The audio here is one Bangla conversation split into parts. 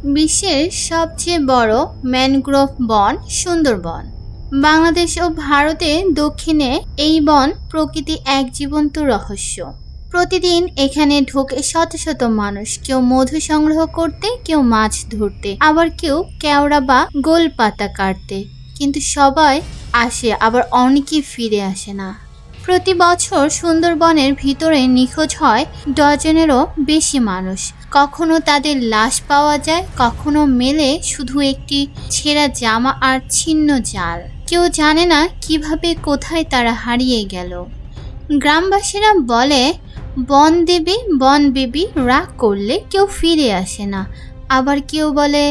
বিশ্বের সবচেয়ে বড় ম্যানগ্রোভ বন সুন্দরবন। বাংলাদেশ ও ভারতে দক্ষিণে এই বন প্রকৃতি এক জীবন্ত রহস্য। প্রতিদিন এখানে ঢোকে শত শত মানুষ, কেউ মধু সংগ্রহ করতে, কেউ মাছ ধরতে, আবার কেউ কেওড়া বা গোল পাতা কাটতে। কিন্তু সবাই আসে, আবার অনেকেই ফিরে আসে না। প্রতি বছর সুন্দরবনের ভিতরে নিখোঁজ হয় ডজনেরও বেশি মানুষ। কখনো তাদের লাশ পাওয়া যায়, কখনো মেলে শুধু একটি ছেঁড়া জামা আর ছিন্ন জাল। কেউ জানে না কিভাবে কোথায় তারা হারিয়ে গেল। গ্রামবাসীরা বলে বন বেবি রাগ করলে কেউ ফিরে আসে না। আবার কেউ বলে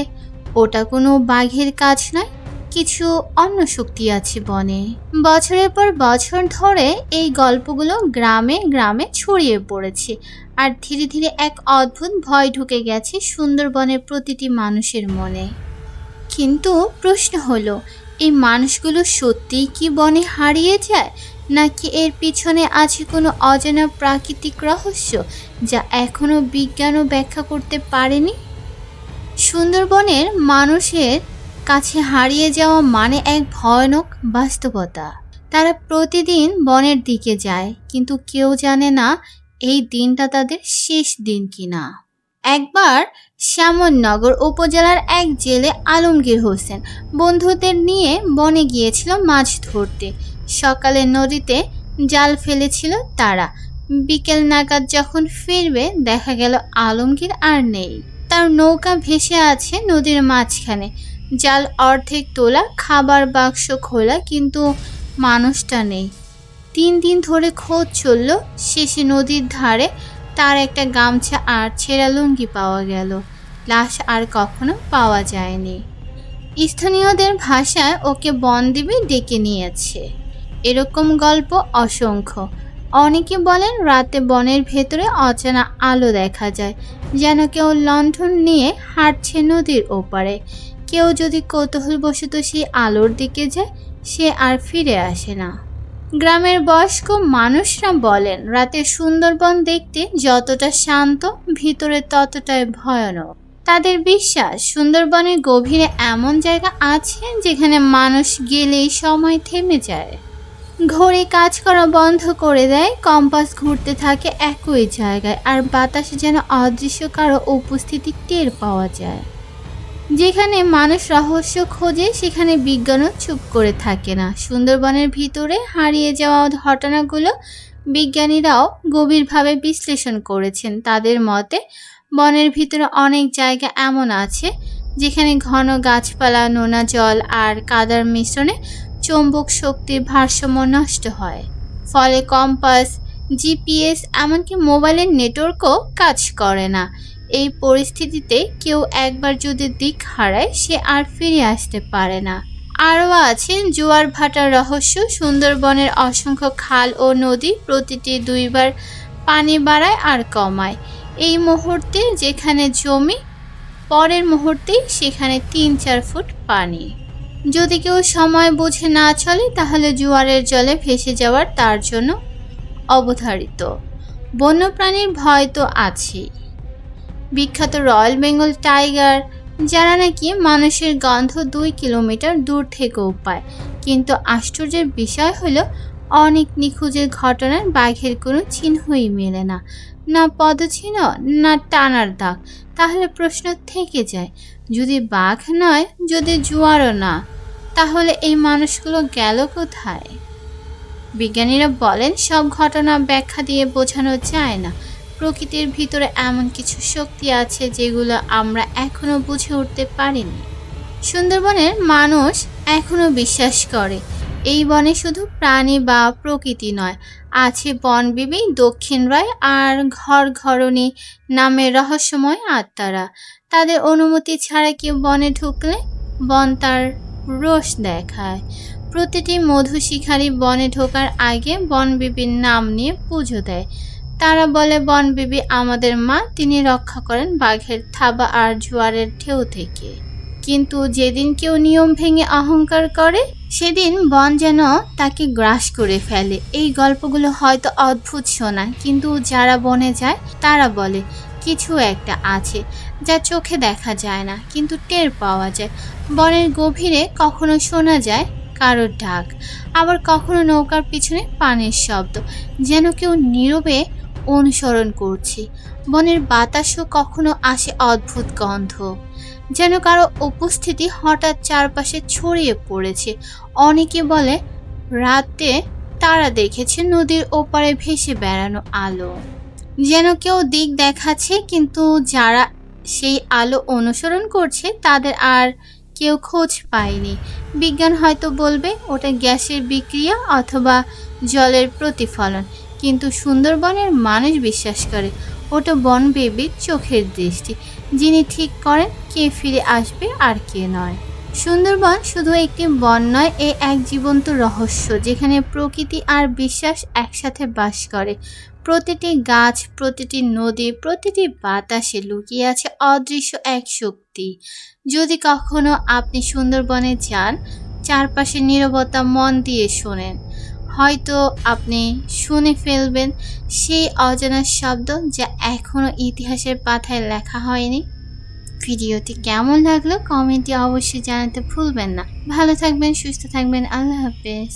ওটা কোনো বাঘের কাজ নয়, কিছু অন্য শক্তি আছে বনে। বছরের পর বছর ধরে এই গল্পগুলো গ্রামে গ্রামে ছড়িয়ে পড়েছে, আর ধীরে ধীরে এক অদ্ভুত ভয় ঢুকে গেছে সুন্দরবনের প্রতিটি মানুষের মনে। কিন্তু প্রশ্ন হলো, এই মানুষগুলো সত্যিই কি বনে হারিয়ে যায়, নাকি এর পিছনে আছে কোনো অজানা প্রাকৃতিক রহস্য যা এখনো বিজ্ঞানও ব্যাখ্যা করতে পারেনি? সুন্দরবনের মানুষের কাছে হারিয়ে যাওয়া মানে এক ভয়ানক বাস্তবতা। তারা প্রতিদিন বনের দিকে যায়, কিন্তু কেউ জানে না এই দিনটা তাদের শেষ দিন কিনা। একবার শ্যামনগর উপজেলার এক জেলে আলমগীর হোসেন বন্ধুদের নিয়ে বনে গিয়েছিল মাছ ধরতে। সকালে নদীতে জাল ফেলেছিল তারা। বিকেল নাগাদ যখন ফিরবে, দেখা গেল আলমগীর আর নেই। তার নৌকা ভেসে আছে নদীর মাঝখানে, জাল অর্ধেক তোলা, খাবার বাক্স খোলা, কিন্তু মানুষটা নেই। 3 দিন ধরে খোঁজ চলল। শেষে নদীর ধারে তার একটা গামছা আর ছেঁড়া লুঙ্গি পাওয়া গেল। লাশ আর কখনো পাওয়া যায়নি। স্থানীয়দের ভাষায় ওকে বনদেবী ডেকে নিয়েছে। এরকম গল্প অসংখ্য। অনেকে বলেন রাতে বনের ভেতরে অচেনা আলো দেখা যায়, যেন কেউ লণ্ঠন নিয়ে হাঁটছে নদীর ওপারে। কেউ যদি কৌতূহলবশত সেই আলোর দিকে যায়, সে আর ফিরে আসে না। গ্রামের বয়স্ক মানুষরা বলেন রাতে সুন্দরবন দেখতে যতটা শান্ত, ভিতরে ততটাই ভয়ানক। তাদের বিশ্বাস সুন্দরবনের গভীরে এমন জায়গা আছে যেখানে মানুষ গেলেই সময় থেমে যায়। ঘড়ি কাজ করা বন্ধ করে দেয়, কম্পাস ঘুরতে থাকে একই জায়গায়, আর বাতাসে যেন অদৃশ্য কারো উপস্থিতি টের পাওয়া যায়। যেখানে মানুষ রহস্য খোঁজে, সেখানে বিজ্ঞানও চুপ করে থাকে না। সুন্দরবনের ভিতরে হারিয়ে যাওয়া ঘটনাগুলো বিজ্ঞানীরাও গভীরভাবে বিশ্লেষণ করেছেন। তাদের মতে বনের ভিতরে অনেক জায়গা এমন আছে যেখানে ঘন গাছপালা, নোনা জল আর কাদার মিশ্রণে চৌম্বক শক্তির ভারসাম্য নষ্ট হয়। ফলে কম্পাস, জিপিএস, এমনকি মোবাইলের নেটওয়ার্কও কাজ করে না। এই পরিস্থিতিতে কেউ একবার যদি দিক হারায়, সে আর ফিরে আসতে পারে না। আরও আছে জোয়ার ভাটার রহস্য। সুন্দরবনের অসংখ্য খাল ও নদী প্রতিটি 2 বার পানি বাড়ায় আর কমায়। এই মুহূর্তে যেখানে জমি, পরের মুহূর্তেই সেখানে 3-4 ফুট পানি। যদি কেউ সময় বুঝে না চলে, তাহলে জোয়ারের জলে ভেসে যাওয়ার তার জন্য অবধারিত। বন্যপ্রাণীর ভয় তো আছেই। বিখ্যাত রয়্যাল বেঙ্গল টাইগার, যারা নাকি মানুষের গন্ধ 2 কিলোমিটার দূর থেকেও পায়। কিন্তু আশ্চর্যের বিষয় হলো, অনেক নিখোঁজের ঘটনার বাঘের কোনো চিহ্নই মেলে না, না পদচিহ্ন, না টানার দাগ। তাহলে প্রশ্ন থেকে যায়, যদি বাঘ নয়, যদি জোয়ারও না, তাহলে এই মানুষগুলো গেল কোথায়? বিজ্ঞানীরা বলেন সব ঘটনা ব্যাখ্যা দিয়ে বোঝানো যায় না। প্রকৃতির ভিতরে এমন কিছু শক্তি আছে যেগুলো আমরা এখনো বুঝে উঠতে পারিনি। সুন্দরবনের মানুষ এখনো বিশ্বাস করে এই বনে শুধু প্রাণী বা প্রকৃতি নয়, আছে বনবিবি, দক্ষিণ রায় আর ঘরঘরণী নামের রহস্যময় আত্মারা। তাদের অনুমতি ছাড়া কেউ বনে ঢুকলে বন তার রোষ দেখায়। প্রতিটি মধু শিকারী বনে ঢোকার আগে বনবিবির নাম নিয়ে পুজো দেয়। তারা বলে বনবিবি আমাদের মা, তিনি রক্ষা করেন বাঘের থাবা আর জোয়ারের ঢেউ থেকে। কিন্তু যেদিন কেউ নিয়ম ভেঙে অহংকার করে, সেদিন বন যেন তাকে গ্রাস করে ফেলে। এই গল্পগুলো হয়তো অদ্ভুত শোনায়, কিন্তু যারা বনে যায় তারা বলে কিছু একটা আছে। যা চোখে দেখা যায় না কিন্তু টের পাওয়া যায়। বনের গভীরে কখনো শোনা যায় কারোর ডাক, আবার কখনো নৌকার পিছনে পানির শব্দ, যেন কেউ নীরবে অনুসরণ করছে। বনের বাতাসও কখনো আসে অদ্ভুত গন্ধ, যেন কারো উপস্থিতি হঠাৎ চারপাশে ছড়িয়ে পড়েছে। অনেকে বলে রাতে তারা দেখেছে নদীর ওপারে ভেসে বেড়ানো আলো, যেন কেউ দিক দেখাচ্ছে, কিন্তু যারা সেই আলো অনুসরণ করছে তাদের আর কেউ খোঁজ পায়নি। বিজ্ঞান হয়তো বলবে ওটা গ্যাসের বিক্রিয়া অথবা জলের প্রতিফলন, কিন্তু সুন্দরবনের মানুষ বিশ্বাস করে ওটা বন বেবির চোখের দৃষ্টি, যিনি ঠিক করেন কে ফিরে আসবে আর কে নয়। সুন্দরবন শুধু একটি বন নয়, এ এক জীবন্ত রহস্য যেখানে প্রকৃতি আর বিশ্বাস একসাথে বাস করে। প্রতিটি গাছ, প্রতিটি নদী, প্রতিটি বাতাসে লুকিয়ে আছে অদৃশ্য এক শক্তি। যদি কখনো আপনি সুন্দরবনে যান, চারপাশে নীরবতা মন দিয়ে শোনেন, হয়তো আপনি শুনে ফেলবেন সেই অজানা শব্দ যা এখনো ইতিহাসের পাতায় লেখা হয়নি। ভিডিওটি কেমন লাগলো কমেন্টে অবশ্যই জানাতে ভুলবেন না। ভালো থাকবেন, সুস্থ থাকবেন। আল্লাহ হাফেজ।